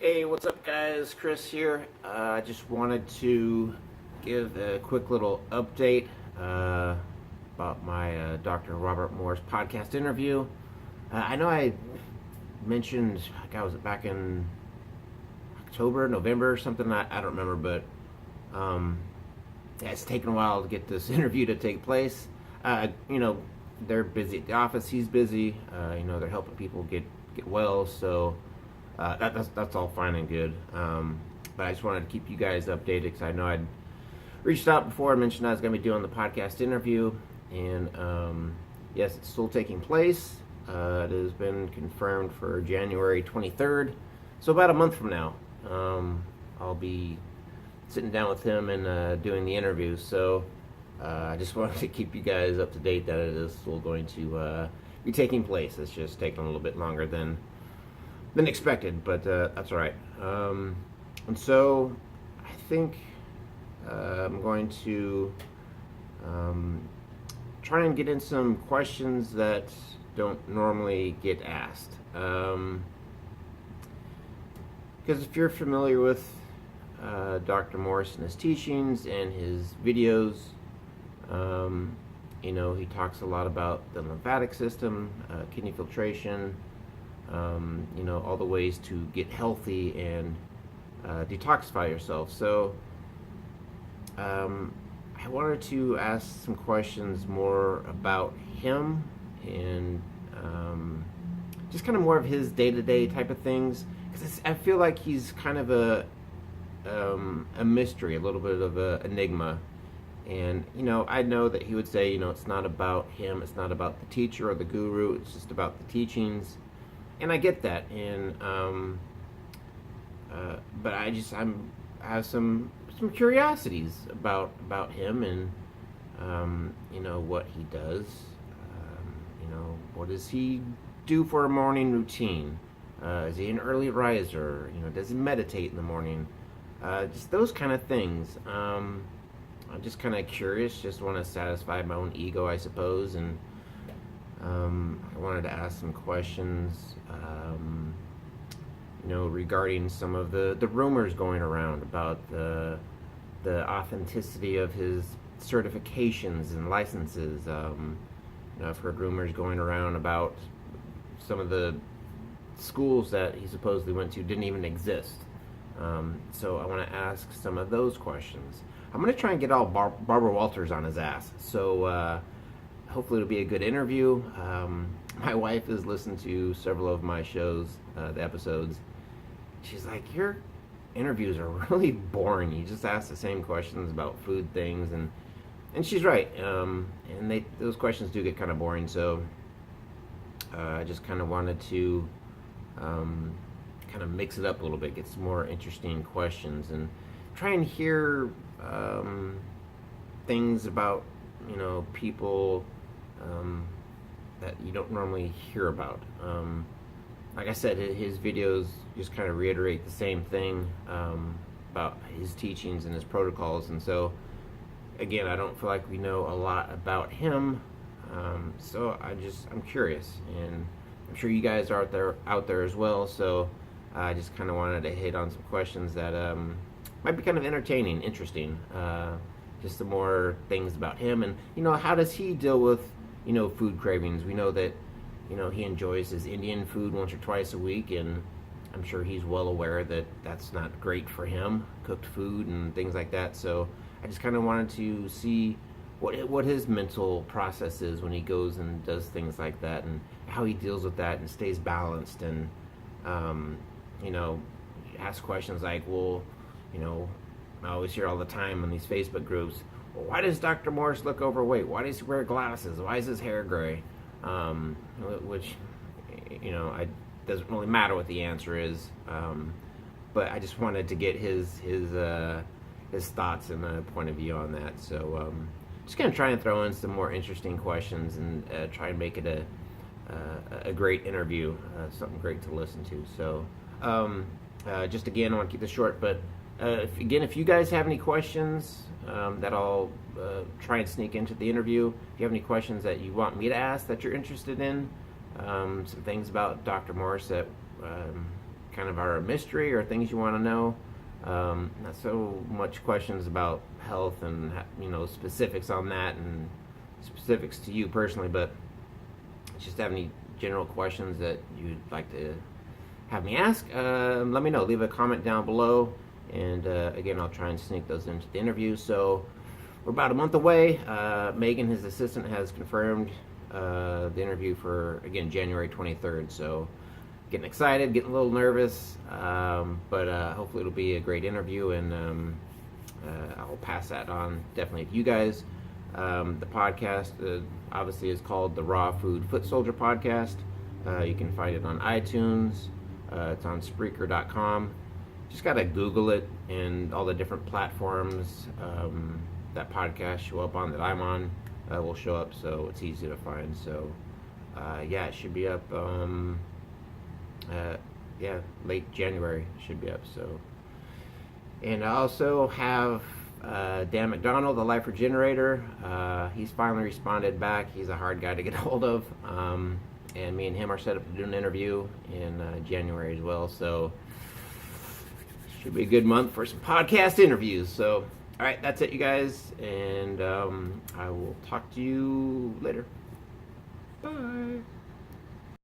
Hey, what's up, guys? Chris here. I just wanted to give a quick little update about my Dr. Robert Morse podcast interview. I know I mentioned, was it back in October, November, or something? I don't remember, but yeah, it's taken a while to get this interview to take place. They're busy at the office. He's busy. They're helping people get well, so. That's all fine and good. But I just wanted to keep you guys updated because I know I'd reached out before. I mentioned I was going to be doing the podcast interview, and yes, it's still taking place. It has been confirmed for January 23rd, so about a month from now. I'll be sitting down with him and doing the interview. So I just wanted to keep you guys up to date that it is still going to be taking place. It's just taking a little bit longer than expected, but that's all right. And so I think I'm going to try and get in some questions that don't normally get asked. Because if you're familiar with Dr. Morse and his teachings and his videos, he talks a lot about the lymphatic system, kidney filtration, all the ways to get healthy and detoxify yourself. So I wanted to ask some questions more about him and just kind of more of his day-to-day type of things, because I feel like he's kind of a mystery, a little bit of an enigma. And I know that he would say, it's not about him, it's not about the teacher or the guru, it's just about the teachings. And I get that, and but I have some curiosities about him and what he does. What does he do for a morning routine? Is he an early riser? Does he meditate in the morning? Just those kind of things. I'm just kind of curious. Just want to satisfy my own ego, I suppose, and. I wanted to ask some questions, regarding some of the rumors going around about the authenticity of his certifications and licenses. I've heard rumors going around about some of the schools that he supposedly went to didn't even exist. So I want to ask some of those questions. I'm going to try and get all Barbara Walters on his ass. So, hopefully it'll be a good interview. My wife has listened to several of my shows, the episodes. She's like, your interviews are really boring. You just ask the same questions about food things, and she's right. And those questions do get kind of boring. So I just kind of wanted to kind of mix it up a little bit, get some more interesting questions, and try and hear things about people that you don't normally hear about. Like I said, his videos just kind of reiterate the same thing about his teachings and his protocols, and so again, I don't feel like we know a lot about him. So I'm curious, and I'm sure you guys are out there as well. So I just kind of wanted to hit on some questions that might be kind of entertaining, interesting. Just some more things about him, and how does he deal with food cravings? We know that he enjoys his Indian food once or twice a week, and I'm sure he's well aware that that's not great for him, cooked food and things like that. So I just kind of wanted to see what his mental process is when he goes and does things like that, and how he deals with that and stays balanced, and ask questions like, well, I always hear all the time on these Facebook groups, well, why does Dr. Morse look overweight? Why does he wear glasses? Why is his hair gray? Which, it doesn't really matter what the answer is. But I just wanted to get his thoughts and point of view on that. So just going to try and throw in some more interesting questions and try and make it a great interview, something great to listen to. So just again, I want to keep this short, but if you guys have any questions that I'll try and sneak into the interview. If you have any questions that you want me to ask that you're interested in, some things about Dr. Morse that kind of are a mystery or things you want to know. Not so much questions about health and specifics on that and specifics to you personally, but just have any general questions that you'd like to have me ask, let me know. Leave a comment down below, and again, I'll try and sneak those into the interview. So we're about a month away. Megan, his assistant, has confirmed the interview for, again, January 23rd. So getting excited, getting a little nervous, but hopefully it'll be a great interview, and I'll pass that on definitely to you guys. The podcast obviously is called the Raw Food Foot Soldier Podcast. You can find it on iTunes. It's on Spreaker.com. Just gotta Google it, and all the different platforms that podcasts show up on, that I'm on, will show up, so it's easy to find. So yeah, it should be up late January it should be up. So, and I also have Dan McDonald, the Life Regenerator. He's finally responded back. He's a hard guy to get a hold of, and me and him are set up to do an interview in January as well. So should be a good month for some podcast interviews. So all right, that's it, you guys, and I will talk to you later. Bye.